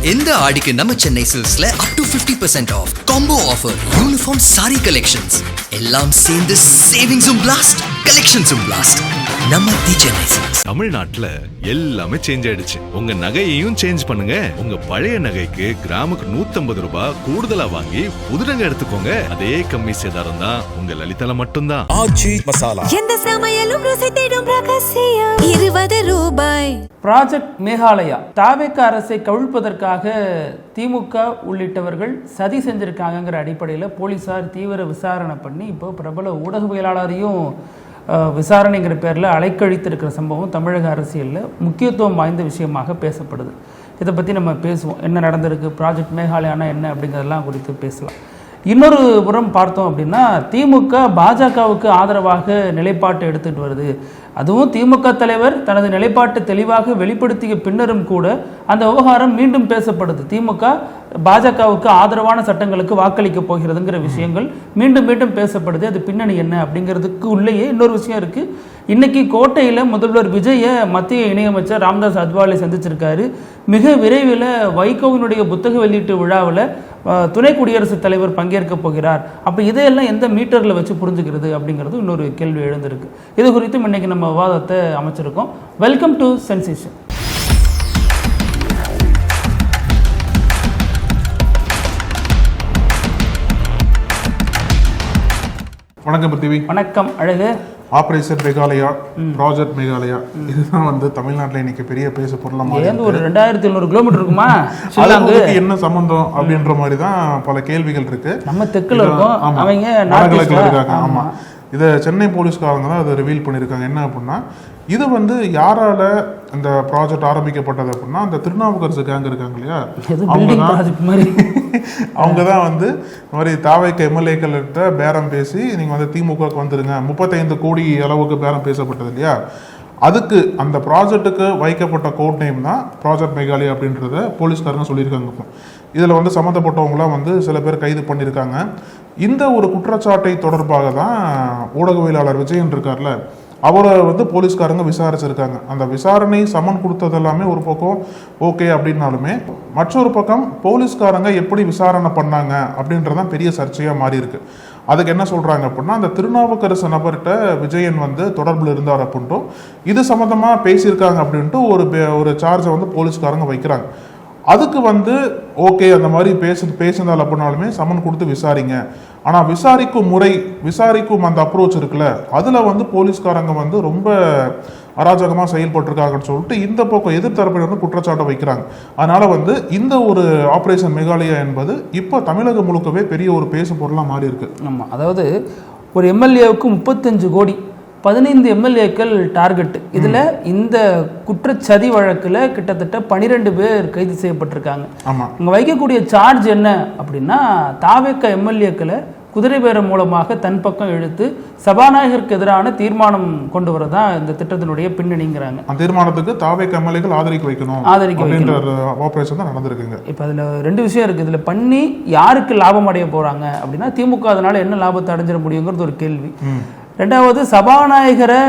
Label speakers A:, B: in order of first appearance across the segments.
A: இந்த ஆடிக்கு நம்ம சென்னை சில்க்ஸ்ல up to 50% off combo offer, uniform sari collections எல்லாம் சேர்ந்து சேவிங்ஸும் பிளாஸ்ட், கலெக்ஷன்ஸும் பிளாஸ்ட். நம்ம தி சென்னை சில்க்ஸ்.
B: தமிழ்நாட்டுல எல்லாமே சேஞ்ச் ஆயிடுச்சு. உங்க நகையையும் சேஞ்ச் பண்ணுங்க. உங்க பழைய நகைக்கு கிராமுக்கு 150 ரூபாய் கூடுதலா வாங்கி புது நகை எடுத்துக்கோங்க. அதே கம்மி சேதாரம் தான் உங்க லலிதால மட்டும்தான்.
C: ஆச்சி மசாலா,
D: எந்த சமையலும் ருசி தேடும் ரகசியம் 20 ரூபாய்.
E: ப்ராஜெக்ட் மேகாலயா தாவேக அரசை கவிழ்ப்பதற்காக திமுக உள்ளிட்டவர்கள் சதி செஞ்சிருக்காங்கிற அடிப்படையில் போலீசார் தீவிர விசாரணை பண்ணி இப்போ பிரபல ஊடகவியலாளரையும் விசாரணைங்கிற பேரில் அலைக்கழித்திருக்கிற சம்பவம் தமிழக அரசியலில் முக்கியத்துவம் வாய்ந்த விஷயமாக பேசப்படுது. இதை பற்றி நம்ம பேசுவோம். என்ன நடந்திருக்கு, ப்ராஜெக்ட் மேகாலயானா என்ன அப்படிங்கிறதெல்லாம் குறித்து பேசலாம். இன்னொரு புறம் பார்த்தோம் அப்படின்னா திமுக பாஜகவுக்கு ஆதரவாக நிலைப்பாட்டை எடுத்துகிட்டு வருது. அதுவும் திமுக தலைவர் தனது நிலைப்பாட்டை தெளிவாக வெளிப்படுத்திய பின்னரும் கூட அந்த விவகாரம் மீண்டும் பேசப்படுது. திமுக பாஜகவுக்கு ஆதரவான சட்டங்களுக்கு வாக்களிக்க போகிறதுங்கிற விஷயங்கள் மீண்டும் மீண்டும் பேசப்படுது. அது பின்னணி என்ன அப்படிங்கிறதுக்கு உள்ளேயே இன்னொரு விஷயம் இருக்குது. இன்னைக்கு கோட்டையில் முதல்வர் விஜயை மத்திய இணையமைச்சர் ராம்தாஸ் அத்வாலே சந்திச்சிருக்காரு. மிக விரைவில் வைகோவினுடைய புத்தக வெளியீட்டு விழாவில் துணை குடியரசுத் தலைவர் பங்கேற்க போகிறார். அப்போ இதையெல்லாம் எந்த மீட்டரில் வச்சு புரிஞ்சுக்கிறது அப்படிங்கிறது இன்னொரு கேள்வி எழுந்திருக்கு. இது குறித்தும் இன்னைக்கு நம்ம விவாதத்தை அமைச்சிருக்கோம். Welcome to sensation.
F: வணக்கம் பிருத்திவி.
E: வணக்கம் அழகு.
F: ஆபரேஷன் மேகாலயா, ப்ராஜெக்ட் மேகாலயா, இதுதான் வந்து தமிழ்நாட்டில் இன்னைக்கு பெரிய பேசு பொருளாக
E: ஒரு 2700 கிலோமீட்டர் இருக்குமா,
F: அதுக்கு என்ன சம்பந்தம் அப்படின்ற மாதிரி தான் பல கேள்விகள் இருக்கு.
E: நம்ம தெற்குல இருக்கோம், அவங்க
F: வடகிழக்குல இருக்காங்க. ஆமா, இதை சென்னை போலீஸ்காரங்க தான் அதை ரிவீல் பண்ணியிருக்காங்க. என்ன அப்படின்னா, இது வந்து யாரால இந்த ப்ராஜெக்ட் ஆரம்பிக்கப்பட்டது அப்படின்னா, அந்த திருநாவுக்கரசு கேங் இருக்காங்க இல்லையா, அவங்க தான் வந்து இந்த மாதிரி தாவேக எம்எல்ஏக்கள்கிட்ட பேரம் பேசி நீங்கள் வந்து திமுகவுக்கு வந்துருங்க, 35 கோடி அளவுக்கு பேரம் பேசப்பட்டது இல்லையா, அதுக்கு அந்த ப்ராஜெக்ட்டுக்கு வைக்கப்பட்ட கோட் நேம் தான் ப்ராஜெக்ட் மேகாலயா அப்படின்றத போலீஸ்காரங்க சொல்லியிருக்காங்க. இப்போ இதில் வந்து சம்மந்தப்பட்டவங்களாம் வந்து சில பேர் கைது பண்ணியிருக்காங்க. இந்த ஒரு குற்றச்சாட்டை தொடர்பாக தான் ஊடகவியலாளர் விஜயன் இருக்கார்ல, அவரை வந்து போலீஸ்காரங்க விசாரிச்சிருக்காங்க. அந்த விசாரணை சமன் கொடுத்தது எல்லாமே ஒரு பக்கம் ஓகே அப்படின்னாலுமே, மற்றொரு பக்கம் போலீஸ்காரங்க எப்படி விசாரணை பண்ணாங்க அப்படின்றதான் பெரிய சர்ச்சையாக மாறி இருக்கு. அதுக்கு என்ன சொல்றாங்க அப்படின்னா, அந்த திருநாவுக்கரசு நபர்கிட்ட விஜயன் வந்து தொடர்பில் இருந்தார் அப்படின்ட்டும், இது சம்மந்தமாக பேசியிருக்காங்க அப்படின்ட்டு ஒரு சார்ஜை வந்து போலீஸ்காரங்க வைக்கிறாங்க. அதுக்கு வந்து ஓகே, அந்த மாதிரி பேசினால் அப்படின்னாலுமே சம்மன் கொடுத்து விசாரிங்க. ஆனால் விசாரிக்கும் முறை, விசாரிக்கும் அந்த அப்ரோச் இருக்குல்ல, அதில் வந்து போலீஸ்காரங்க வந்து ரொம்ப அராஜகமாக செயல்பட்டிருக்காங்கன்னு சொல்லிட்டு இந்த பக்கம் எதிர்த்தரப்பில் வந்து குற்றச்சாட்டை வைக்கிறாங்க. அதனால வந்து இந்த ஒரு ஆபரேஷன் மேகாலயா என்பது இப்போ தமிழகம் முழுக்கவே பெரிய ஒரு பேசு பொருளாக மாறி இருக்கு.
E: ஆமாம், அதாவது ஒரு எம்எல்ஏவுக்கு 35 கோடி, 15 எம்எல்ஏக்கள் டார்கெட். இதில் இந்த குற்றச்சதி வழக்கில் கிட்டத்தட்ட 12 பேர் கைது செய்யப்பட்டிருக்காங்க.
F: ஆமாம்,
E: இங்கே வைக்கக்கூடிய சார்ஜ் என்ன அப்படின்னா, தாவேக எம்எல்ஏக்களை குதிரை பேரம் மூலமாக தன் பக்கம் இழுத்து சபாநாயகருக்கு எதிரான தீர்மானம் கொண்டு வரதான் இந்த திட்டத்தினுடைய பின்னணிங்கிறாங்க.
F: அந்த தீர்மானத்துக்கு தாவேக எம்எல்ஏக்கள் ஆதரிக்க வைக்கணும் ஆபரேஷன் தான் நடந்திருக்குங்க.
E: இப்போ அதில் 2 விஷயம் இருக்குது. இதில் பண்ணி யாருக்கு லாபம் அடைய போகிறாங்க அப்படின்னா, திமுக அதனால என்ன லாபத்தை அடைஞ்சிட முடியுங்கிறது ஒரு கேள்வி. ரெண்டாவது, சபாநாயகரை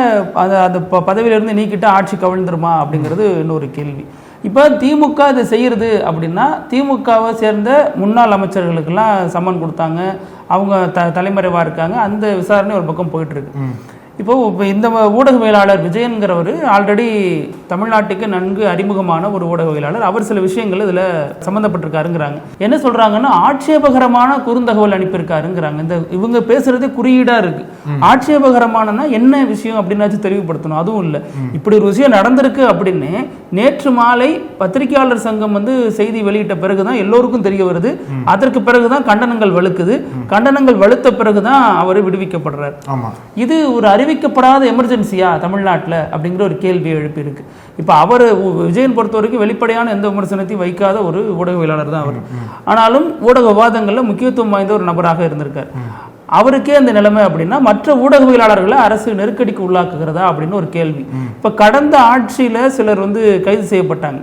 E: அந்த பதவியிலிருந்து நீக்கிட்டு ஆட்சி கவிழ்ந்துருமா அப்படிங்கிறது இன்னொரு கேள்வி. இப்போ திமுக இதை செய்கிறது அப்படின்னா, திமுகவை சேர்ந்த முன்னாள் அமைச்சர்களுக்கெல்லாம் சம்மன் கொடுத்தாங்க, அவங்க தலைமறைவாக இருக்காங்க, அந்த விசாரணை ஒரு பக்கம் போயிட்டுருக்கு. இப்போ இந்த ஊடகவியலாளர் விஜயன்கிறவர் ஆல்ரெடி தமிழ்நாட்டுக்கு நன்கு அறிமுகமான ஒரு ஊடகவியலாளர். அவர் சில விஷயங்கள் இதில் சம்மந்தப்பட்டிருக்காருங்கிறாங்க. என்ன சொல்கிறாங்கன்னா, ஆட்சேபகரமான குறுந்தகவல் அனுப்பியிருக்காருங்கிறாங்க. இந்த இவங்க பேசுறதே குறியீடாக இருக்கு. ஆட்சேபகரமானனா என்ன விஷயம் அப்படின்னாச்சும் தெளிவுபடுத்தணும். அதுவும் இல்லை, இப்படி ஒரு விஷயம் நடந்திருக்கு அப்படின்னு நேற்று மாலை பத்திரிகையாளர் சங்கம் வந்து செய்தி வெளியிட்ட பிறகுதான் எல்லோருக்கும் தெரிய வருது. அதற்கு பிறகுதான் கண்டனங்கள் வலுக்குது. கண்டனங்கள் வலுத்த பிறகுதான் அவர் விடுவிக்கப்படுறார். இது ஒரு அறிவிக்கப்படாத எமர்ஜென்சியா தமிழ்நாட்டில் அப்படிங்கிற ஒரு கேள்வியை எழுப்பியிருக்கு. இப்போ அவர் விஜயன் பொறுத்த வரைக்கும் வெளிப்படையான எந்த விமர்சனத்தையும் வைக்காத ஒரு ஊடகவியலாளர் தான் அவர். ஆனாலும் ஊடக விவாதங்களில் முக்கியத்துவம் வாய்ந்த ஒரு நபராக இருந்திருக்கார். அவருக்கே அந்த நிலைமை அப்படின்னா, மற்ற ஊடகவியலாளர்களை அரசு நெருக்கடிக்கு உள்ளாக்குகிறதா அப்படின்னு ஒரு கேள்வி. இப்ப கடந்த ஆட்சியில சிலர் வந்து கைது செய்யப்பட்டாங்க.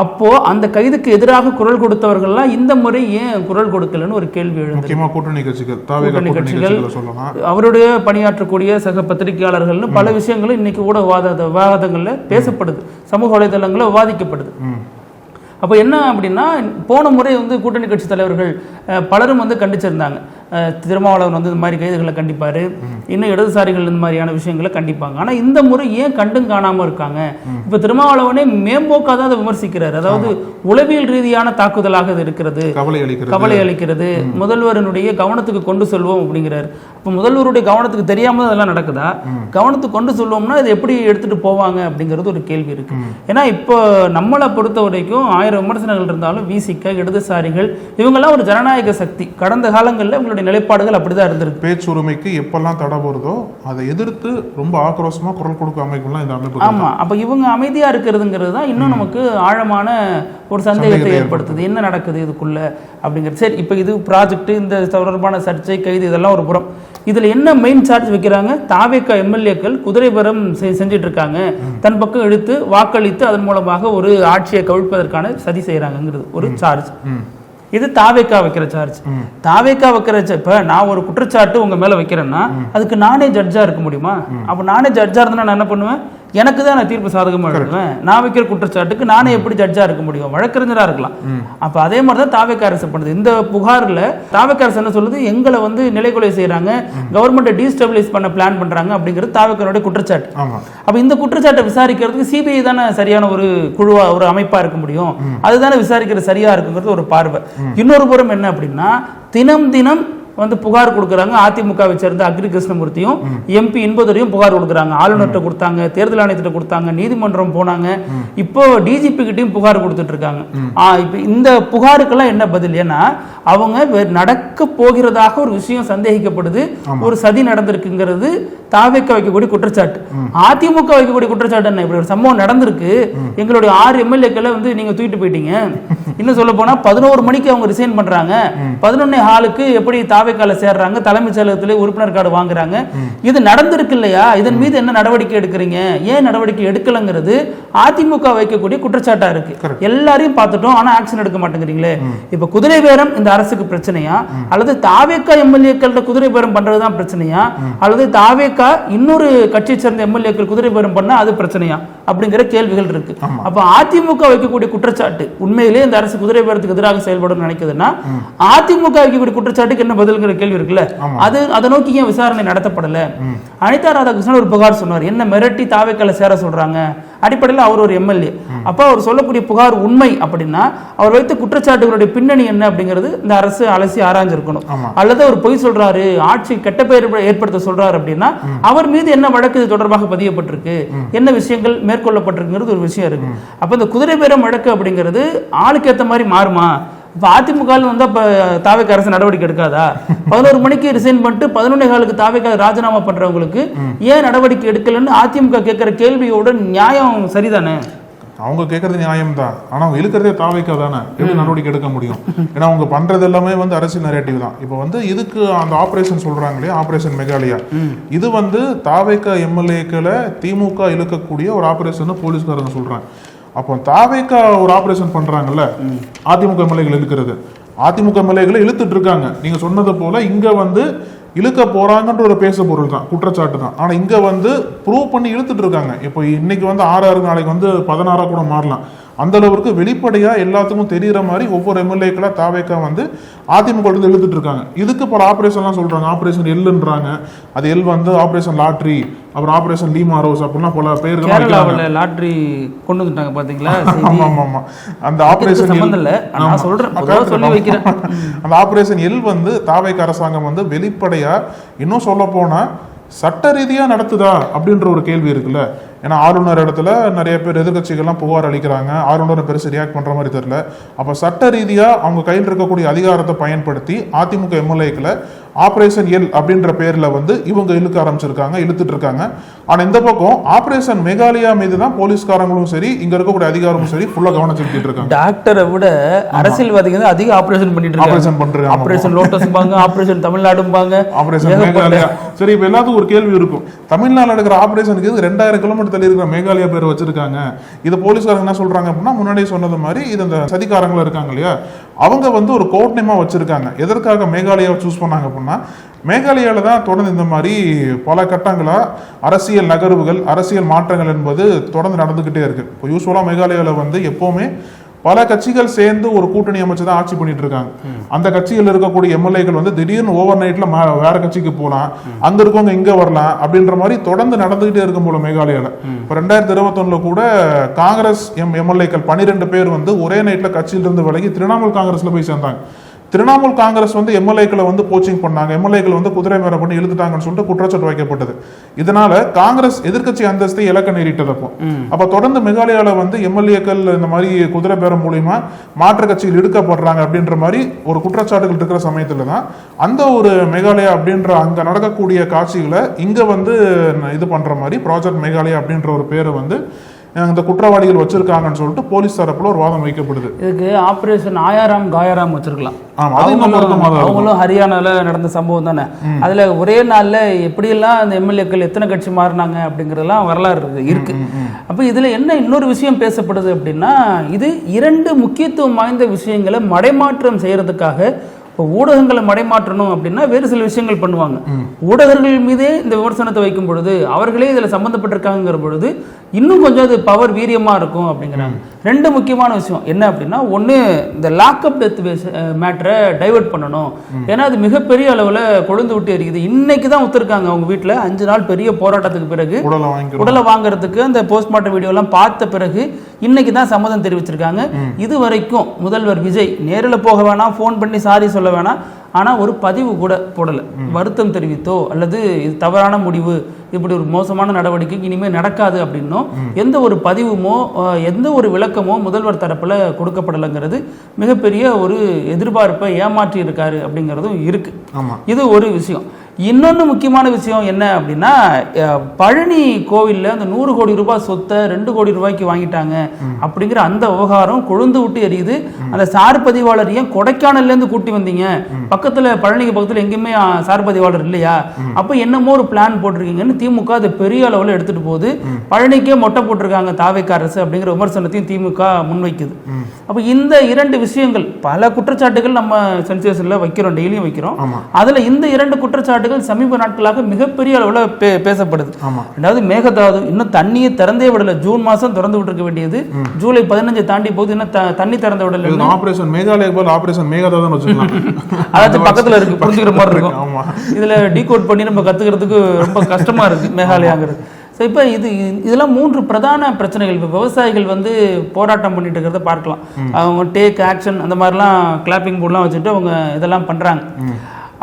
E: அப்போ அந்த கைதுக்கு எதிராக குரல் கொடுத்தவர்கள்லாம் இந்த முறை ஏன் குரல் கொடுக்கலன்னு ஒரு கேள்வி எழுந்தது.
F: கூட்டணி கட்சிகள்
E: அவருடைய பணியாற்றக்கூடிய சக பத்திரிகையாளர்கள்னு பல விஷயங்களும் இன்னைக்கு ஊடக விவாதங்கள்ல பேசப்படுது, சமூக வலைதளங்கள்ல விவாதிக்கப்படுது. அப்போ என்ன அப்படின்னா போன முறை வந்து கூட்டணி கட்சி தலைவர்கள் பலரும் வந்து கண்டிச்சிருந்தாங்க. திருமாவளவன் வந்து இந்த மாதிரி கைதுகளை கண்டிப்பார், இன்னும் இடதுசாரிகள் இந்த மாதிரியான விஷயங்களை கண்டிப்பாங்க. ஆனால் இந்த முறை ஏன் கண்டும் காணாமல் இருக்காங்க? இப்போ திருமாவளவனே மேம்போக்காக தான் அதை விமர்சிக்கிறார். அதாவது உளவியல் ரீதியான தாக்குதலாக இது இருக்கிறது, கவலை அளிக்கிறது, முதல்வருடைய கவனத்துக்கு கொண்டு செல்வோம் அப்படிங்கிறார். இப்போ முதல்வருடைய கவனத்துக்கு தெரியாமல் அதெல்லாம் நடக்குதா? கவனத்துக்கு கொண்டு சொல்லுவோம்னா இது எப்படி எடுத்துட்டு போவாங்க அப்படிங்கிறது ஒரு கேள்வி இருக்கு. ஏன்னா இப்போ நம்மளை பொறுத்த வரைக்கும் 1000 விமர்சனங்கள் இருந்தாலும் விசிக, இடதுசாரிகள் இவங்கெல்லாம் ஒரு ஜனநாயக சக்தி. கடந்த காலங்களில் இவங்களுடைய நிலைப்பாடுகள் அப்படிதான் இருந்திருக்கு.
F: பேச்சுரிமைக்கு எப்பெல்லாம் தடை போறதோ அதை எதிர்த்து ரொம்ப ஆக்ரோஷமா குரல் கொடுக்க அமைப்புலாம் இந்த அமைப்பு.
E: ஆமா, அப்ப இவங்க அமைதியா இருக்கிறதுங்கிறது தான் இன்னும் நமக்கு ஆழமான ஒரு சந்தேகத்தை ஏற்படுத்துது. என்ன நடக்குது இதுக்குள்ள அப்படிங்கிறது. சரி, இப்போ இது ப்ராஜெக்ட், இந்த தொடர்பான சர்ச்சை, கைது இதெல்லாம் ஒரு புறம். இதுல என்ன மெயின் சார்ஜ் வைக்கிறாங்க? தாவேகா எம்எல்ஏக்கள் குதிரை பேரம் செஞ்சிட்டு இருக்காங்க, தன் பக்கம் இழுத்து வாக்களித்து அதன் மூலமாக ஒரு ஆட்சியை கவிழ்ப்பதற்கான சதி செய்யறாங்கிறது ஒரு சார்ஜ். இது தாவேக்கா வைக்கிற சார்ஜ். தாவேக்கா வைக்கிற இப்ப நான் ஒரு குற்றச்சாட்டு உங்க மேல வைக்கிறேன்னா அதுக்கு நானே ஜட்ஜா இருக்க முடியுமா? அப்ப நானே ஜட்ஜா இருந்தா நான் என்ன பண்ணுவேன்? எனக்கு தான் நான் தீர்ப்பு சாதகமா எழுதுவேன். நான் வைக்கிற குற்றச்சாட்டுக்கு நானே எப்படி ஜட்ஜா இருக்க முடியும்? வழக்கறிஞரா இருக்கலாம். அப்ப அதே மாதிரிதான் தாவேக்கா அரசு பண்ணுது. இந்த புகார்ல தாவேக்கா அரசு என்ன சொல்லுது? எங்களை வந்து நிலைக்குலை செய்யறாங்க, கவர்மெண்ட்டை டீஸ்டபிளைஸ் பண்ண பிளான் பண்றாங்க அப்படிங்கிறது தாவேக்காரோட குற்றச்சாட்டு. அப்ப இந்த குற்றச்சாட்டை விசாரிக்கிறதுக்கு சிபிஐ தானே சரியான ஒரு குழுவா, ஒரு அமைப்பா இருக்க முடியும். அதுதானே விசாரிக்கிறது சரியா இருக்குங்கிறது ஒரு பார்வை. இன்னொரு புறம் என்ன அப்படின்னா, தினம் தினம் வந்து புகார் கொடுக்குறாங்க. அதிமுகவை சேர்ந்த அக்ரி கிருஷ்ணமூர்த்தியும் எம்பி இன்பதுரையும் புகார் கொடுக்குறாங்க. ஆளுநர்கிட்ட கொடுத்தாங்க, தேர்தல் ஆணையத்திட்ட கொடுத்தாங்க, நீதிமன்றம் போனாங்க, இப்போ டிஜிபி கிட்டையும் புகார் கொடுத்துட்டு இருக்காங்க. இப்போ இந்த புகாருக்கெல்லாம் என்ன பதில்? ஏன்னா அவங்க நடக்க போகிறதாக ஒரு விஷயம் சந்தேகிக்கப்படுது, ஒரு சதி நடந்திருக்குங்கிறது தாவேக்கா வைக்கக்கூடிய குற்றச்சாட்டு. அதிமுக வைக்கக்கூடிய குற்றச்சாட்டு என்ன? இப்படி ஒரு சம்பவம் நடந்திருக்கு, எங்களுடைய 6 எம்எல்ஏக்களை வந்து நீங்க தூக்கிட்டு போயிட்டீங்க. இன்னும் சொல்ல போனா 11 மணிக்கு அவங்க ரிசைன் பண்றாங்க, 11 ஹாலுக்கு எப்படி தாவேக்கால சேர்றாங்க, தலைமைச் செயலகத்திலே உறுப்பினர் கார்டு வாங்குறாங்க. இது நடந்திருக்கு இல்லையா? இதன் மீது என்ன நடவடிக்கை எடுக்கிறீங்க? ஏன் நடவடிக்கை எடுக்கலங்கிறது அதிமுக வைக்கக்கூடிய குற்றச்சாட்டா இருக்கு. எல்லாரையும் பார்த்துட்டோம், ஆனா ஆக்ஷன் எடுக்க மாட்டேங்கிறீங்களே. இப்ப குதிரை பேரம் இந்த அரசுக்கு பிரச்சனையா, அல்லது தாவேக்கா எம்எல்ஏக்கள் குதிரை பேரம் பண்றதுதான் பிரச்சனையா, அல்லது தாவேக்கா இன்னொரு கட்சியை சேர்ந்த எம்எல்ஏக்கள் குதிரை பேரம் பண்ணா அது பிரச்சனையா அப்படிங்கிற கேள்விகள் இருக்கு. அப்ப அதிமுக வைக்கக்கூடிய குற்றச்சாட்டு உண்மையிலே இந்த அரசு குதிரை பேரத்துக்கு எதிராக செயல்படும் நினைக்குதுன்னா அதிமுக வைக்கக்கூடிய குற்றச்சாட்டுக்கு என்ன பதில்ங்கிற கேள்வி இருக்குல்ல. அதை நோக்கி ஏன் விசாரணை நடத்தப்படல? அனிதா ராதாகிருஷ்ணன் ஒரு புகார் சொன்னார், என்ன மிரட்டி தாவேக்கால சேர சொல்றாங்க. அடிப்படையில் அவர் ஒரு எம்எல்ஏ. அப்ப அவர் சொல்லக்கூடிய புகார் உண்மை அப்படின்னா அவர் வைத்த குற்றச்சாட்டுகளுடைய பின்னணி என்ன அப்படிங்கிறது இந்த அரசு அலசி ஆராய்ஞ்சிருக்கணும். அல்லது அவர் பொய் சொல்றாரு, ஆட்சி கெட்ட பெயர் ஏற்படுத்த சொல்றாரு அப்படின்னா அவர் மீது என்ன வழக்கு தொடர்பாக பதியப்பட்டிருக்கு, என்ன விஷயங்கள் மேற்கொள்ளப்பட்டிருக்குங்கிறது ஒரு விஷயம் இருக்கு. அப்ப இந்த குதிரை பேரம் வழக்கு அப்படிங்கிறது ஆளுக்கு ஏற்ற மாதிரி மாறுமா? இப்ப அதிமுக வந்து அப்ப தாவேக்கா அரசு நடவடிக்கை எடுக்காதா? 11 மணிக்கு ரிசைன் பண்ணிட்டு 11 காலுக்கு தாவேக்கா ராஜினாமா பண்றவங்களுக்கு ஏன் நடவடிக்கை எடுக்கலன்னு அதிமுக கேட்கிற கேள்வியோட நியாயம் சரிதானே?
F: அவங்க கேட்கறது நியாயம் தான், ஆனா அவங்க இழுக்கிறதே தாவேக்கா தானே, எப்படி நடவடிக்கை எடுக்க முடியும்? ஏன்னா அவங்க பண்றது எல்லாமே வந்து அரசியல் நரேட்டிவ் தான். இப்போ வந்து இதுக்கு அந்த ஆபரேஷன் சொல்றாங்களே, ஆபரேஷன் மெகாலயா, இது வந்து தாவேக்கா எம்எல்ஏக்களை திமுக இழுக்கக்கூடிய ஒரு ஆபரேஷன் போலீஸ்காரங்க சொல்றாங்க. அப்போ தாவேக்கா ஒரு ஆபரேஷன் பண்றாங்கல்ல, அதிமுக எம்எல்ஏக்கள் இழுக்கிறது, அதிமுக எம்எல்ஏக்களை இழுத்துட்டு இருக்காங்க. நீங்க சொன்னது போல இங்க வந்து இழுக்க போறாங்கன்ற ஒரு பேச பொருள் தான், குற்றச்சாட்டு தான். ஆனா இங்க வந்து ப்ரூவ் பண்ணி இழுத்துட்டு இருக்காங்க. இப்போ இன்னைக்கு வந்து 6 நாளைக்கு வந்து 16 கூட மாறலாம். அந்த அளவுக்கு வெளிப்படையா எல்லாத்துக்கும் தெரிகிற மாதிரி ஒவ்வொரு எம்எல்ஏக்களா தாவேக்கா வந்து அதிமுக இருந்து இழுத்துட்டு இருக்காங்க. இதுக்கு பல ஆபரேஷன்லாம் சொல்றாங்க. ஆபரேஷன் எல்ன்றாங்க, அது எல் வந்து ஆபரேஷன் லாட்ரி, அப்புறம் ஆபரேஷன் லீமாரோஸ் அப்படின்னா பல பேர்கள்
E: லாட்ரி கொண்டு வந்துட்டாங்க பாத்தீங்களா?
F: ஆமா, அந்த ஆபரேஷன் அந்த ஆபரேஷன் எல் வந்து தாவேக்கா அரசாங்கம் வந்து வெளிப்படையா, இன்னும் சொல்ல போனா சட்ட ரீதியா நடத்துதா அப்படின்ற ஒரு கேள்வி இருக்குல்ல. ஏன்னா ஆளுநர் இடத்துல நிறைய பேர் எதிர்கட்சிகள்லாம் புகார் அளிக்கிறாங்க, ஆளுநர் பெருசு ரியாக்ட் பண்ற மாதிரி தெரியல. அப்ப சட்ட ரீதியா அவங்க கையில் இருக்கக்கூடிய அதிகாரத்தை பயன்படுத்தி அதிமுக எம்எல்ஏக்களை ஆபரேஷன் எல் அப்படின்ற பேர்ல வந்து இவங்க இழுக்க ஆரம்பிச்சிருக்காங்க, இழுத்துட்டு இருக்காங்க. ஆனா இந்த பக்கம் ஆபரேஷன் மெகாலயா மீது தான் போலீஸ்காரங்களும் சரி, இங்க இருக்கக்கூடிய அதிகாரமும் சரி ஃபுல்லா கவனம் செலுத்திட்டு இருக்காங்க.
E: டாக்டரை விட அரசியல்வாதிகள் தான் அதிக ஆபரேஷன் பண்ணிட்டு இருக்காங்க. ஆபரேஷன் பண்றாங்க, ஆபரேஷன் லோட்டஸ்பாங்க, ஆபரேஷன் தமிழ்நாடும்பாங்க, ஆபரேஷன் மேகாலயா. சரி, இப்ப எல்லாத்துக்கும் ஒரு கேள்வி இருக்கும், தமிழ்நாடு நடக்கிற ஆபரேஷனுக்கு 2000 கிலோமீட்டர் தள்ளி இருக்கிற மேகாலயா பேர் வச்சிருக்காங்க. இது போலீஸ்காரங்க என்ன சொல்றாங்க அப்படின்னா, முன்னாடியே சொன்னது மாதிரி இது இந்த சதிகாரங்கள் இருக்காங்க இல்லையா, அவங்க வந்து ஒரு கோட் நேமா வச்சிருக்காங்க. எதற்காக மேகாலயாவை சூஸ் பண்ணாங்க அப்படின்னா, மேகாலயாவில் தான் தொடர்ந்து இந்த மாதிரி பல கட்டங்களா அரசியல் நகர்வுகள், அரசியல் மாற்றங்கள் என்பது தொடர்ந்து நடந்துகிட்டே இருக்கு. இப்போ யூஸ்வலா மேகாலயாவில் வந்து எப்பவுமே
F: பல கட்சிகள் சேர்ந்து ஒரு கூட்டணி அமைச்சு தான் ஆட்சி பண்ணிட்டு இருக்காங்க. அந்த கட்சியில் இருக்கக்கூடிய எம்எல்ஏக்கள் வந்து திடீர்னு ஓவர் நைட்ல வேற கட்சிக்கு போகலாம், அங்க இருக்கவங்க இங்க வரலாம் அப்படின்ற மாதிரி தொடர்ந்து நடந்துகிட்டே இருக்கும் போல மேகாலயால. இப்போ 2021 கூட காங்கிரஸ் எம்எல்ஏக்கள் 12 பேர் வந்து ஒரே நைட்ல கட்சியிலிருந்து விலகி திரிணாமுல் காங்கிரஸ்ல போய் சேர்ந்தாங்க. திரிணாமுல் காங்கிரஸ் வந்து எம்எல்ஏக்களை வந்து கோச்சிங் பண்ணாங்க, எம்எல்ஏக்கள் வந்து குதிரை மேல பண்ணி இழுத்துட்டாங்கன்னு சொல்லிட்டு குற்றச்சாட்டு வைக்கப்பட்டது. இதனால காங்கிரஸ் எதிர்க்கட்சி அந்தஸ்தை இலக்க நேரிட்டது. அப்ப தொடர்ந்து மேகாலயால வந்து எம்எல்ஏக்கள் இந்த மாதிரி குதிரை பேரம் மூலியமா மாற்று கட்சியில் இழுக்கப்படுறாங்க அப்படின்ற மாதிரி ஒரு குற்றச்சாட்டுகள் இருக்கிற சமயத்துல தான் அந்த ஒரு மேகாலயா அப்படின்ற அங்க நடக்கக்கூடிய காட்சிகளை இங்க வந்து இது பண்ற மாதிரி ப்ராஜெக்ட் மேகாலயா அப்படின்ற ஒரு பேரை வந்து இந்த குற்றவாளிகள் வச்சிருக்காங்கன்னு சொல்லிட்டு போலீஸ் தரப்புல ஒரு வாதம் வைக்கப்படுது.
E: இதுக்கு ஆபரேஷன் ஆயாராம் காயாராம் வச்சிருக்கலாம்.
F: அவங்களும்
E: ஹரியானால நடந்த சம்பவம் தானே. அதுல ஒரே நாள்ல எப்படியெல்லாம் அந்த எம்எல்ஏக்கள் எத்தனை கட்சி மாறினாங்க அப்படிங்கறதெல்லாம் வரலாறு இருக்கு. அப்ப இதுல என்ன இன்னொரு விஷயம் பேசப்படுது அப்படின்னா, இது 2 முக்கியத்துவம் வாய்ந்த விஷயங்களை மடைமாற்றம் செய்யறதுக்காக ஊடகங்களை மடைமாற்றணும் அப்படின்னா வேறு சில விஷயங்கள் பண்ணுவாங்க. ஊடகங்கள் மீதே இந்த விமர்சனத்தை வைக்கும் பொழுது, அவர்களே இதுல சம்பந்தப்பட்டிருக்காங்கிற பொழுது இன்னும் கொஞ்சம் அது பவர் வீரியமா இருக்கும் அப்படிங்கிறாங்க. 2 முக்கியமான விஷயம் என்ன அப்படின்னா, ஒன்று இந்த லாக்அப் டெத் மேட்டரை டைவெர்ட் பண்ணணும். ஏன்னா அது மிகப்பெரிய அளவில் கொழுந்து விட்டு எரிக்குது. இன்னைக்கு தான் ஒத்துருக்காங்க அவங்க வீட்டில் 5 நாள் பெரிய போராட்டத்துக்கு பிறகு உடலை வாங்குறதுக்கு அந்த போஸ்ட்மார்ட்டம் வீடியோலாம் பார்த்த பிறகு இன்னைக்கு தான் சம்மதம் தெரிவிச்சிருக்காங்க. இது வரைக்கும் முதல்வர் விஜய் நேரில் போக வேணாம், ஃபோன் பண்ணி சாரி சொல்ல வேணாம், ஆனால் ஒரு பதிவு கூட போடலை. வருத்தம் தெரிவித்தோ அல்லது இது தவறான முடிவு, இப்படி ஒரு மோசமான நடவடிக்கைக்கு இனிமேல் நடக்காது அப்படின்னும் எந்த ஒரு பதிவுமோ எந்த ஒரு விளக்கமோ முதல்வர் தரப்பில் கொடுக்கப்படலைங்கிறது மிகப்பெரிய ஒரு எதிர்பார்ப்பை ஏமாற்றி இருக்காரு அப்படிங்கிறதும் இருக்கு. இது ஒரு விஷயம். இன்னொன்று முக்கியமான விஷயம் என்ன அப்படின்னா, பழனி கோவிலில் அந்த 100 கோடி ரூபாய் சொத்தை 2 கோடி ரூபாய்க்கு வாங்கிட்டாங்க அப்படிங்கிற அந்த விவகாரம் கொழுந்து விட்டு எரியுது. அந்த சார் பதிவாளர் ஏன் கொடைக்கானல்லேருந்து கூட்டி வந்தீங்க, பக்கத்தில் பழனிக்கு பக்கத்தில் எங்கேயுமே சார் பதிவாளர் இல்லையா, அப்போ என்னமோ ஒரு பிளான் போட்டிருக்கீங்கன்னு திமுக அதை பெரிய அளவில் எடுத்துட்டு போகுது. பழனிக்கே மொட்டை போட்டிருக்காங்க தாவேக்கா அரசு அப்படிங்கிற விமர்சனத்தையும் திமுக முன்வைக்குது. அப்போ இந்த 2 விஷயங்கள், பல குற்றச்சாட்டுகள் நம்ம சென்சேஷன்ல வைக்கிறோம், டெய்லியும் வைக்கிறோம். அதுல இந்த 2 குற்றச்சாட்டுகள் சமீப நாட்களாக மிகப்பெரிய அளவில் பேசப்படுது. அதாவது மேகதாது இன்னும் தண்ணியை திறந்தே விடல. ஜூன் மாசம் திறந்து விட்டுருக்க வேண்டியது ஜூலை 15 தாண்டி போது இன்னும் தண்ணி திறந்து விடல.
F: ஆபரேஷன் மேகாலயா போல ஆபரேஷன் மேகதாதுன்னு வச்சுக்கலாம்.
E: அதாவது பக்கத்துல இருக்கு, புரிஞ்சுக்கிற மாதிரி இருக்கும். இதுல டீகோட் பண்ணி நம்ம கத்துக்கிறதுக்கு ரொம்ப கஷ்டமா இருக்கு மேகாலயாங்கிறது. ஸோ இப்போ இதெல்லாம் 3 பிரதான பிரச்சனைகள். இப்போ விவசாயிகள் வந்து போராட்டம் பண்ணிட்டு இருக்கிறத பார்க்கலாம். அவங்க டேக் ஆக்ஷன் அந்த மாதிரிலாம் கிளாப்பிங் போர்ட்லாம் வச்சுட்டு அவங்க இதெல்லாம் பண்றாங்க.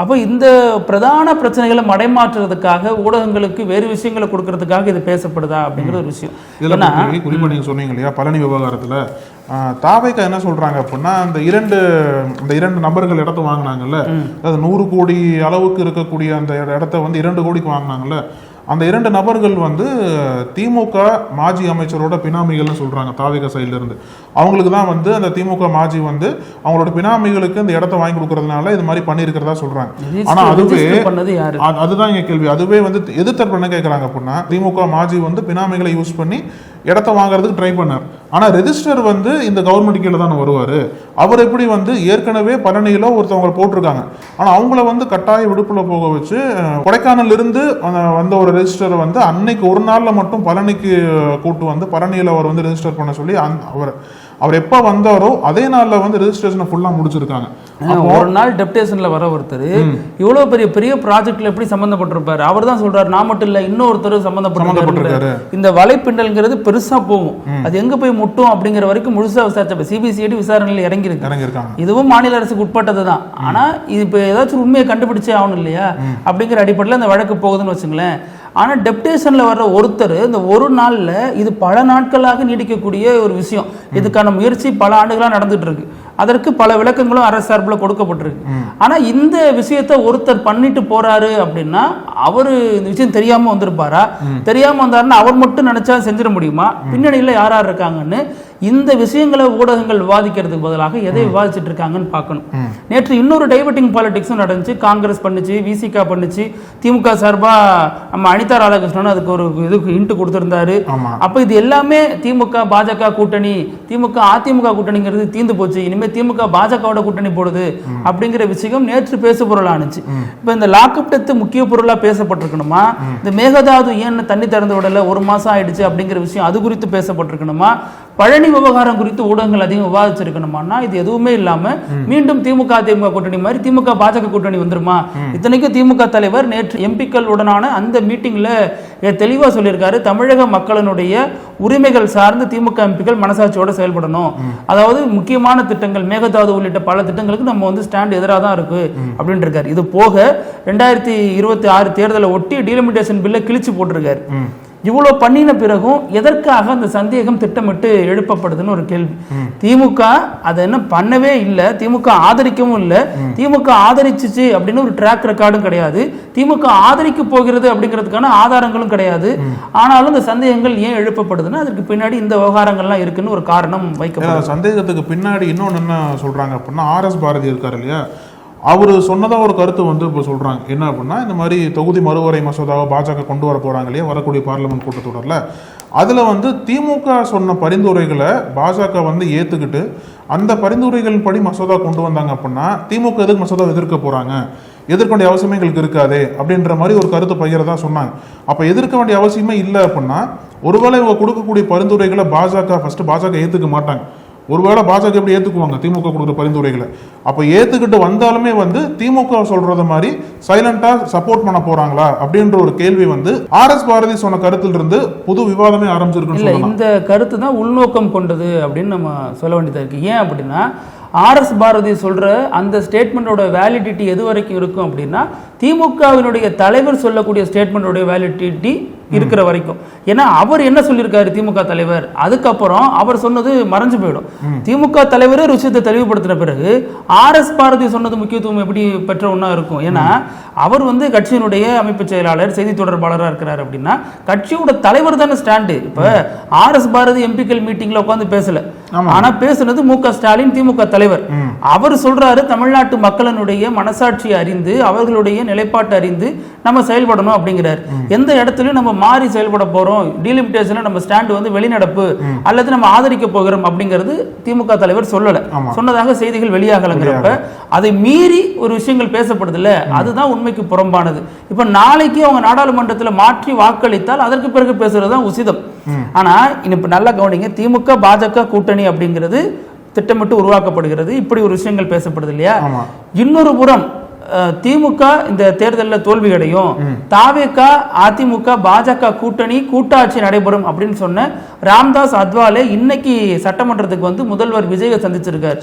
E: அப்போ இந்த பிரதான பிரச்சனைகளை மடைமாற்றுறதுக்காக ஊடகங்களுக்கு வேறு விஷயங்களை கொடுக்கறதுக்காக இது பேசப்படுதா அப்படிங்கிற ஒரு விஷயம்.
F: குறிப்பா நீங்க சொன்னீங்க இல்லையா, பழனி விவகாரத்துல தாவேக்கா என்ன சொல்றாங்க அப்படின்னா, இந்த இரண்டு நபர்கள் இடத்த வாங்கினாங்கல்ல, அதாவது 100 கோடி அளவுக்கு இருக்கக்கூடிய அந்த இடத்த வந்து 2 கோடிக்கு வாங்கினாங்கல்ல, அந்த 2 நபர்கள் வந்து திமுக மாஜி அமைச்சரோட பினாமிகள்னு சொல்றாங்க. தாவேக்கா சைட்ல இருந்து அவங்களுக்கு தான் வந்து அந்த திமுக மாஜி வந்து அவங்களோட பினாமிகளுக்கு இந்த இடத்த வாங்கி கொடுக்கறதுனால இது மாதிரி பண்ணியிருக்கிறதா சொல்றாங்க. ஆனா அதுதான் எங்க கேள்வி. அதுவே வந்து எதிர்த்தரப்பு என்ன கேட்கறாங்க அப்படின்னா, திமுக மாஜி வந்து பினாமிகளை யூஸ் பண்ணி இடத்த வாங்குறதுக்கு ட்ரை பண்ணார். ஆனா ரெஜிஸ்டர் வந்து இந்த கவர்மெண்ட் கீழே தான் வருவாரு. அவர் எப்படி வந்து ஏற்கனவே பழனியில ஒருத்தவங்க போட்டிருக்காங்க, ஆனா அவங்கள வந்து கட்டாய விடுப்புல போக வச்சு கொடைக்கானல் இருந்து வந்த ஒரு ரெஜிஸ்டரை வந்து அன்னைக்கு ஒரு நாள்ல மட்டும் பழனிக்கு கூட்டு வந்து பழனியில அவர் வந்து ரெஜிஸ்டர் பண்ண சொல்லி அவர் எப்ப வந்தாரோ அதே நாள்ல வந்து ரெஜிஸ்ட்ரேஷனை ஃபுல்லா முடிச்சிருக்காங்க.
E: ஒரு நாள் டெப்டேஷன்ல வர ஒருத்தர் இவ்வளவு பெரிய ப்ராஜெக்ட்ல எப்படி சம்பந்தப்பட்டிருப்பாரு? அவர் தான் சொல்றாரு, நான் மட்டும் இல்ல இன்னொருத்தர் சம்பந்தப்பட்டிருக்காரு. இந்த வலைப்பின்னல்ங்கிறது பெருசா போகும், அது எங்க போய் முட்டும் அப்படிங்கிற வரைக்கும் முழுசா விசாரிச்ச சிபிசிஐடி விசாரணையில் இறங்கியிருக்காங்க. இதுவும் மாநில அரசுக்கு உட்பட்டது தான். ஆனா இது இப்ப ஏதாச்சும் உண்மையை கண்டுபிடிச்சே ஆகணும் இல்லையா அப்படிங்கிற அடிப்படையில் அந்த வழக்கு போகுதுன்னு வச்சுங்களேன். ஆனால் டெப்டேஷன்ல வர்ற ஒருத்தர் இந்த ஒரு நாள்ல இது பல நாட்களாக நீடிக்கக்கூடிய ஒரு விஷயம். இதுக்கான முயற்சி பல ஆண்டுகளாக நடந்துட்டு இருக்கு. அதற்கு பல விளக்கங்களும் அரசு சார்பில் கொடுக்கப்பட்டிருக்கு. ஆனா இந்த விஷயத்த ஒருத்தர் பண்ணிட்டு போறாரு அப்படின்னா அவரு இந்த விஷயம் தெரியாம வந்திருப்பாரா? தெரியாம வந்தாருன்னா அவர் மட்டும் நினைச்சா செஞ்சிட முடியுமா? பின்னணியில யார் யார் இருக்காங்கன்னு இந்த விஷயங்களை ஊடகங்கள் விவாதிக்கிறதுக்கு பதிலாக எதை விவாதிச்சுட்டு இருக்காங்கன்னு பார்க்கணும். நேற்று இன்னொரு டைவர்ட்டிங் பாலிடிக்ஸும் நடந்துச்சு. காங்கிரஸ் பண்ணுச்சு, விசிகா பண்ணுச்சு, திமுக சார்பா நம்ம அனிதா ராதாகிருஷ்ணன் அதுக்கு ஒரு இதுக்கு இன்ட்டு கொடுத்திருந்தாரு. அப்ப இது எல்லாமே திமுக பாஜக கூட்டணி, திமுக அதிமுக கூட்டணிங்கிறது தீர்ந்து போச்சு, இனிமேல் திமுக பாஜகவோட கூட்டணி போடுது அப்படிங்கிற விஷயம் நேற்று பேசு பொருளானுச்சு. இப்ப இந்த லாக்அப் டெத் முக்கிய பொருளா பேசப்பட்டிருக்கணுமா? இந்த மேகதாது ஏன் தண்ணி திறந்து விடல, 1 மாசம் ஆயிடுச்சு அப்படிங்கிற விஷயம் அது குறித்து பேசப்பட்டிருக்கணுமா? பழனி விவகாரம் குறித்து ஊடகங்கள் அதிகம் விவாதிச்சிருக்கணுமானா இது எதுவுமே இல்லாம மீண்டும் திமுக அதிமுக கூட்டணி மாதிரி திமுக பாஜக கூட்டணி வந்துருமா? இத்தனைக்கும் திமுக தலைவர் நேற்று எம்பிக்கள் உடனான அந்த மீட்டிங்ல தெளிவா சொல்லியிருக்காரு, தமிழக மக்களினுடைய உரிமைகள் சார்ந்து திமுக எம்பிக்கள் மனசாட்சியோட செயல்படணும். அதாவது முக்கியமான திட்டங்கள் மேகதாது உள்ளிட்ட பல திட்டங்களுக்கு நம்ம வந்து ஸ்டாண்ட் எதிராக தான் இருக்கு அப்படின்னு இருக்காரு. இது போக 2026 தேர்தலை ஒட்டி டீலிமிட்டேஷன் பில்லை கிழிச்சு போட்டிருக்காரு. இவ்வளவு பண்ணின பிறகும் எதற்காக அந்த சந்தேகம் திட்டமிட்டு எழுப்பப்படுதுன்னு ஒரு கேள்வி. திமுக அதை என்ன பண்ணவே இல்லை, திமுக ஆதரிக்கவும் இல்லை, திமுக ஆதரிச்சிச்சு அப்படின்னு ஒரு ட்ராக் ரெக்கார்டும் கிடையாது, திமுக ஆதரிக்க போகிறது அப்படிங்கிறதுக்கான ஆதாரங்களும் கிடையாது. ஆனாலும் இந்த சந்தேகங்கள் ஏன் எழுப்பப்படுதுன்னா அதற்கு பின்னாடி இந்த விவகாரங்கள்லாம் இருக்குன்னு ஒரு காரணம் வைக்கப்படுது.
F: சந்தேகத்துக்கு பின்னாடி இன்னொன்று என்ன சொல்றாங்க அப்படின்னா, RS பாரதி இருக்காரு இல்லையா, அவர் சொன்னதா ஒரு கருத்து வந்து இப்போ சொல்றாங்க. என்ன அப்படின்னா, இந்த மாதிரி தொகுதி மறுவரை மசோதாவை பாஜக கொண்டு வர போறாங்க இல்லையா வரக்கூடிய பார்லிமெண்ட் கூட்டத்தொடரில், அதுல வந்து திமுக சொன்ன பரிந்துரைகளை பாஜக வந்து ஏத்துக்கிட்டு அந்த பரிந்துரைகளின் படி மசோதா கொண்டு வந்தாங்க அப்படின்னா திமுக எதுக்கு மசோதா எதிர்க்க போறாங்க, எதிர்க்க வேண்டிய அவசியமே எங்களுக்கு இருக்காது அப்படின்ற மாதிரி ஒரு கருத்து பகிரதா சொன்னாங்க. அப்ப எதிர்க்க வேண்டிய அவசியமே இல்லை அப்படின்னா ஒருவேளை இவங்க கொடுக்கக்கூடிய பரிந்துரைகளை பாஜக ஏத்துக்க மாட்டாங்க. ஒருவேளை பாஜக எப்படி ஏத்துக்குவாங்க திமுக கொடுக்குற பரிந்துரைகளை? அப்ப ஏத்துக்கிட்டு வந்தாலுமே வந்து திமுக சொல்றது மாதிரி சைலண்டா சப்போர்ட் பண்ண போறாங்களா அப்படின்ற ஒரு கேள்வி வந்து RS பாரதி சொன்ன கருத்திலிருந்து புது விவாதமே ஆரம்பிச்சிருக்கு.
E: இந்த கருத்து தான் உள்நோக்கம் கொண்டது அப்படின்னு நம்ம சொல்ல வேண்டியதா இருக்கு. ஏன் அப்படின்னா RS பாரதி சொல்ற அந்த ஸ்டேட்மெண்டோட வேலிடிட்டி எது வரைக்கும் இருக்கும் அப்படின்னா திமுகவினுடைய தலைவர் சொல்லக்கூடிய ஸ்டேட்மெண்டோட வேலிடிட்டி இருக்கிற வரைக்கும். ஏன்னா அவர் என்ன சொல்லியிருக்காரு திமுக தலைவர், அதுக்கப்புறம் அவர் சொன்னது மறைஞ்சு போயிடும். திமுக தலைவரே விஷயத்தை தெளிவுபடுத்தின பிறகு RS பாரதி சொன்னது முக்கியத்துவம் எப்படி பெற்ற ஒன்றா இருக்கும்? ஏன்னா அவர் வந்து கட்சியினுடைய அமைப்பு செயலாளர் செய்தி தொடர்பாளராக இருக்கிறார் அப்படின்னா கட்சியோட தலைவர் தானே ஸ்டாண்டு. இப்ப RS பாரதி எம்பிக்கள் மீட்டிங்ல உட்காந்து பேசல, ஆனா பேசுனது MK ஸ்டாலின் திமுக தலைவர். அவர் சொல்றாரு தமிழ்நாட்டு மக்களினுடைய மனசாட்சி அறிந்து அவர்களுடைய நிலைப்பாட்டு அறிந்து நம்ம செயல்படணும் அப்படிங்கிறார். எந்த இடத்துலயும் நம்ம மாறி செயல்பட போறோம், டீலிமிட்டேஷன்ல நம்ம ஸ்டாண்ட் வந்து வெளிநடப்பு அல்லது நம்ம ஆதரிக்க போகிறோம் அப்படிங்கிறது திமுக தலைவர் சொல்லல. சொன்னதாக செய்திகள் வெளியாகலங்கிறப்ப அதை மீறி ஒரு விஷயங்கள் பேசப்படுது இல்ல, அதுதான் உண்மைக்கு புறம்பானது. இப்ப நாளைக்கு அவங்க நாடாளுமன்றத்தில் மாற்றி வாக்களித்தால் அதற்கு பிறகு பேசுறதுதான் உசிதம். ஆனா இப்ப நல்லா கவனிங்க, திமுக பாஜக கூட்டணி அப்படிங்கிறது திட்டமிட்டு உருவாக்கப்படுகிறது, இப்படி ஒரு விஷயங்கள் பேசப்படுது இல்லையா. இன்னொரு புறம் திமுக இந்த தேர்தலில் தோல்வி அடையும், தாவேக அதிமுக பாஜக கூட்டணி கூட்டாட்சி நடைபெறும் அப்படின்னு சொன்ன ராம்தாஸ் அத்வாலே இன்னைக்கு சட்டமன்றத்துக்கு வந்து முதல்வர் விஜயை சந்திச்சிருக்காரு.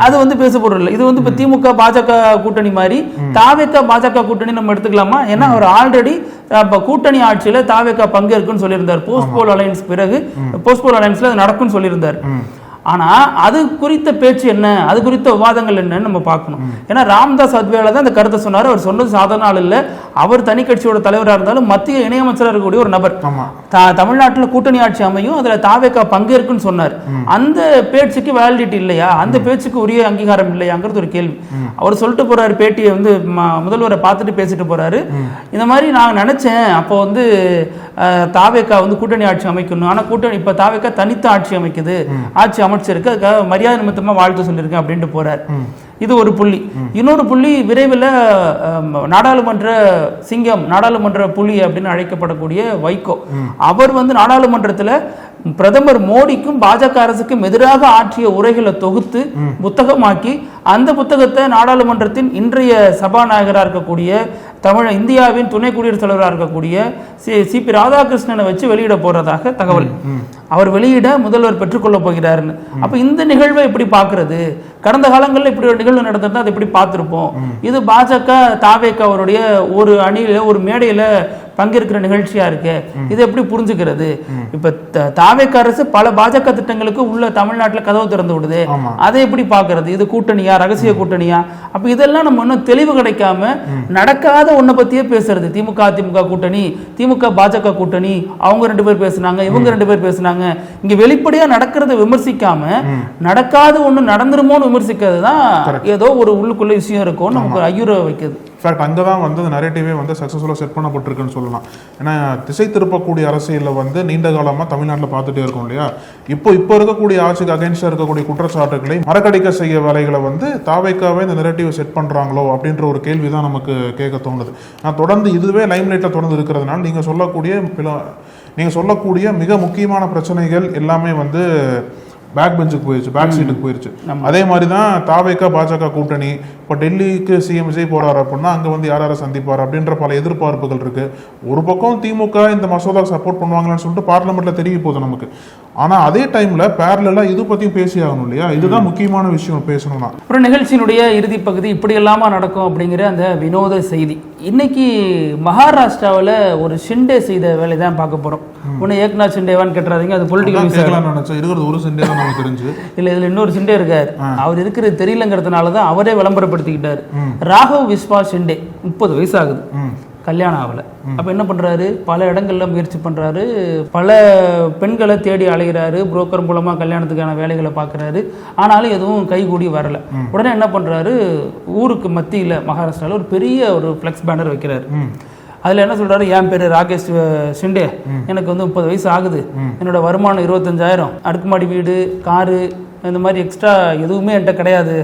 E: அது வந்து பேசப்படல. இது வந்து இப்ப திமுக பாஜக கூட்டணி மாதிரி தாவேக பாஜக கூட்டணி நம்ம எடுத்துக்கலாமா? ஏன்னா அவர் ஆல்ரெடி கூட்டணி ஆட்சியில தாவேக பங்கேற்குன்னு சொல்லியிருந்தார். போஸ்ட்போல் அலையன்ஸ் பிறகு போஸ்ட்போல் அலையன்ஸ்ல அது நடக்கும்னு சொல்லியிருந்தார். ஆனா அது குறித்த பேச்சு என்ன, அது குறித்த விவாதங்கள் என்னன்னு நம்ம பார்க்கணும். ஏன்னா ராம்தாஸ் அத்வாலே தான் அந்த கருத்தை சொன்னார். அவர் சொன்னது சாதாரண ஆள் இல்ல, அவர் தனி கட்சியோட தலைவராக இருந்தாலும் மத்திய இணையமைச்சராக இருக்கக்கூடிய ஒரு நபர். தமிழ்நாட்டில் கூட்டணி ஆட்சி அமையும், அதுல தாவேகா பங்கேற்குன்னு சொன்னார். அந்த பேச்சுக்கு வேலிடிட்டி இல்லையா, அந்த பேச்சுக்கு உரிய அங்கீகாரம் இல்லையாங்கிறது ஒரு கேள்வி. அவர் சொல்லிட்டு போறாரு, பேட்டியை வந்து முதல்வரை பார்த்துட்டு பேசிட்டு போறாரு, இந்த மாதிரி நான் நினைச்சேன் அப்போ வந்து தாவேகா வந்து கூட்டணி ஆட்சி அமைக்கணும், ஆனா கூட்டணி இப்ப தாவேகா தனித்த ஆட்சி அமைக்குது, ஆட்சி அமைச்சிருக்கு, அதுக்காக மரியாதை நிமித்தமா வாழ்த்து சொல்லியிருக்கேன் அப்படின்ட்டு போறாரு. இது ஒரு புள்ளி. இன்னொரு புள்ளி, விரைவில் நாடாளுமன்ற சிங்கம், நாடாளுமன்ற புலி அப்படின்னு அழைக்கப்படக்கூடிய வைகோ, அவர் வந்து நாடாளுமன்றத்தில் பிரதமர் மோடிக்கும் பாஜக அரசுக்கும் எதிராக ஆற்றிய உரைகளை தொகுத்து புத்தகமாக்கி அந்த புத்தகத்தை நாடாளுமன்றத்தின் இன்றைய சபாநாயகராக இருக்கக்கூடிய இந்தியாவின் துணை குடியரசுத் தலைவராக இருக்கக்கூடிய CP ராதாகிருஷ்ணனை வச்சு வெளியிட போறதாக தகவல். அவர் வெளியிட முதல்வர் பெற்றுக்கொள்ள போகிறாருன்னு. அப்ப இந்த நிகழ்வை எப்படி பார்க்கிறது? கடந்த காலங்களில் இப்படி ஒரு நிகழ்வு நடந்திருந்தா அதை எப்படி பார்த்திருப்போம்? இது பாஜக தாவேக அவருடைய ஒரு அணியில ஒரு மேடையில பங்கேற்கிற நிகழ்ச்சியா இருக்கு, இதை எப்படி புரிஞ்சுக்கிறது? இப்ப தாவேக அரசு பல பாஜக திட்டங்களுக்கு உள்ள தமிழ்நாட்டில் கதவு திறந்து விடுது, அதை எப்படி பார்க்கிறது? இது கூட்டணியா, ரகசிய கூட்டணியா? அப்ப இதெல்லாம் நம்ம இன்னும் தெளிவு கிடைக்காம நடக்காத ஒன்ன பத்தியே பேசுறது. திமுக அதிமுக கூட்டணி, திமுக பாஜக கூட்டணி, அவங்க 2 பேர் பேசுனாங்க, இவங்க 2 பேர் பேசுனாங்க, இங்க வெளிப்படையா நடக்கிறத விமர்சிக்காம நடக்காத ஒண்ணு நடந்துருமோன்னு விமர்சிக்கிறது தான் ஏதோ ஒரு உள்ளுக்குள்ள விஷயம் இருக்கும் நமக்கு ஐயுற வைக்குது.
F: இன்ஃபேக்ட் அங்கே தான் வந்து அந்த நரேட்டிவே வந்து சக்ஸஸ்ஃபுல்லாக செட் பண்ணப்பட்டிருக்குன்னு சொல்லலாம். ஏன்னா திசை திருப்பக்கூடிய அரசியலில் வந்து நீண்ட காலமாக தமிழ்நாட்டில் பார்த்துட்டே இருக்கும் இல்லையா. இப்போ இருக்கக்கூடிய ஆட்சிக்கு அகைன்ஸ்டாக இருக்கக்கூடிய குற்றச்சாட்டுகளை மறக்கடிக்க செய்ய வேலைகளை வந்து தாவேக்காவே இந்த நரேட்டிவை செட் பண்ணுறாங்களோ அப்படின்ற ஒரு கேள்வி தான் நமக்கு கேட்க தோணுது. நான் தொடர்ந்து இதுவே லைம்லைட்டில் தொடர்ந்து இருக்கிறதுனால நீங்கள் சொல்லக்கூடிய நீங்க சொல்லக்கூடிய மிக முக்கியமான பிரச்சனைகள் எல்லாமே வந்து பேக் பெஞ்சுக்கு போயிருச்சு, பேக் சீட்டுக்கு போயிருச்சு. அதே மாதிரி தான் தாவேகா பாஜக கூட்டணி இப்போ டெல்லிக்கு சிஎம் விஜய் போறாரு அப்படின்னா அங்கே வந்து யாரை சந்திப்பார் அப்படின்ற பல எதிர்பார்ப்புகள் இருக்கு. ஒரு பக்கம் திமுக இந்த மசோதா சப்போர்ட் பண்ணுவாங்கன்னு சொல்லிட்டு பார்லிமெண்ட்ல தெரிய போகுது நமக்கு. ஆனா அதே டைம்ல பேரலா இது பத்தியும் பேசி ஆகணும் இல்லையா? இதுதான் முக்கியமான விஷயம் பேசணும்னா.
E: அப்புறம் நிகழ்ச்சியினுடைய இறுதி பகுதி இப்படி எல்லாமா நடக்கும் அப்படிங்கிற அந்த வினோத செய்தி. இன்னைக்கு மகாராஷ்டிராவில் ஒரு ஷிண்டே செய்த வேலை தான் பார்க்க போறோம். ஒன்று ஏக்நாத் ஷிண்டேவான்னு கேட்டுறாதீங்க, அது பொலிட்டிக்கல்
F: நினைச்சா இருக்கிறது ஒரு ஷிண்டே தான் நமக்கு தெரிஞ்சு.
E: இல்ல இதுல இன்னொரு ஷிண்டே இருக்காரு, அவர் இருக்கிறது தெரியலங்கிறதுனால தான் அவரே விளம்பரப்படுத்திக்கிட்டாரு. ராகவ் விஸ்வாஸ் ஷிண்டே 30 வயசு ஆகுது, கல்யாணம் ஆகல. அப்ப என்ன பண்றாரு, பல இடங்கள்ல முயற்சி பண்றாரு, பல பெண்களை தேடி அலைகிறாரு, புரோக்கர் மூலமா கல்யாணத்துக்கான வேலைகளை பார்க்கறாரு. ஆனாலும் எதுவும் கைகூடி வரல. உடனே என்ன பண்றாரு, ஊருக்கு மத்தியில மகாராஷ்டிரால ஒரு பெரிய ஒரு ஃபிளெக்ஸ் பேனர் வைக்கிறாரு. அதில் என்ன சொல்றாரு, என் பேர் ராகேஷ் ஷிண்டே, எனக்கு வந்து 30 வயசு ஆகுது, என்னோட வருமானம் 25,000, அடுக்குமாடி வீடு, காரு, இந்த மாதிரி எக்ஸ்ட்ரா எதுவுமே என்கிட்ட கிடையாது,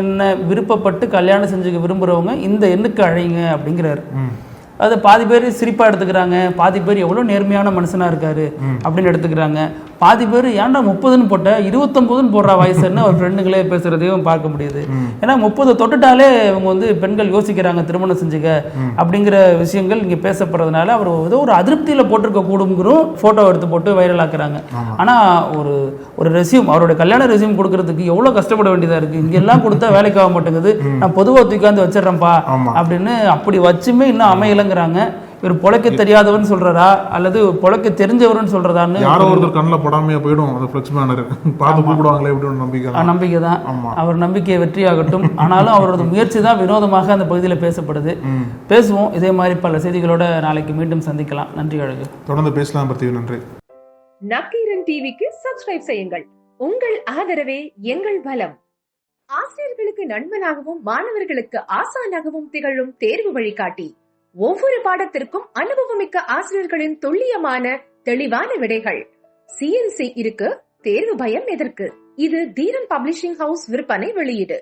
E: என்ன விருப்பப்பட்டு கல்யாணம் செஞ்சுக்க விரும்புகிறவங்க இந்த எண்ணுக்கு அழைங்க அப்படிங்கிறாரு. அதை பாதி பேர் சிரிப்பாக எடுத்துக்கிறாங்க, பாதி பேர் எவ்வளோ நேர்மையான மனுஷனாக இருக்காரு அப்படின்னு எடுத்துக்கிறாங்க, பாதி பேர் ஏன்டா 30ன்னு போட்ட 29ன்னு போடுற வயசுன்னு ஒரு ஃப்ரெண்டுங்களே பேசுறதையும் பார்க்க முடியுது. ஏன்னா 30 தொட்டுட்டாலே இவங்க வந்து பெண்கள் யோசிக்கிறாங்க திருமணம் செஞ்சுக்க அப்படிங்கிற விஷயங்கள் இங்கே பேசப்படுறதுனால அவர் ஏதோ ஒரு அதிருப்தியில் போட்டிருக்க கூடுங்கிறோம் ஃபோட்டோ எடுத்து போட்டு வைரல் ஆக்குறாங்க. ஆனால் ஒரு ரெசியூம், அவருடைய கல்யாண ரெசியூம் கொடுக்கறதுக்கு எவ்வளோ கஷ்டப்பட வேண்டியதாக இருக்குது. இங்கெல்லாம் கொடுத்தா வேலைக்கு ஆக மாட்டேங்குது, நான் பொதுவாக தூக்காந்து வச்சிடறேன்ப்பா அப்படின்னு அப்படி வச்சுமே இன்னும் அமையலைங்கிறாங்க. இவர் பொழைக்க தெரியாதவன் சொல்றதா அல்லது பொழைக்க தெரிஞ்சவர்னு சொல்றதான்னு
F: யாரோ ஒருத்தர் கண்ணில் படாமையா போயிடும். அந்த ஃப்ளெக்ஸ் பேனர் பார்த்து கூப்பிடுவாங்களே அப்படின்னு
E: நம்பிக்கை தான். அவர் நம்பிக்கை வெற்றியாகட்டும். ஆனாலும் அவரது முயற்சி தான் வினோதமாக அந்த பகுதியில் பேசப்படுது. பேசுவோம் இதே மாதிரி பல செய்திகளோட நாளைக்கு மீண்டும் சந்திக்கலாம். நன்றி அழகு.
F: தொடர்ந்து பேசலாம் பார்த்திவி. நன்றி.
C: நக்கீரன் டிவிக்கு சப்ஸ்கிரைப் செய்யுங்கள். உங்கள் ஆதரவே எங்கள் பலம். ஆசிரியர்களுக்கு நண்பனாகவும் மாணவர்களுக்கு ஆசானாகவும் திகழும் தேர்வு வழிகாட்டி. ஒவ்வொரு பாடத்திற்கும் அனுபவமிக்க ஆசிரியர்களின் துல்லியமான தெளிவான விடைகள். CNC இருக்கு, தேர்வு பயம் எதற்கு? இது தீரன் பப்ளிஷிங் ஹவுஸ் விற்பனை வெளியீடு.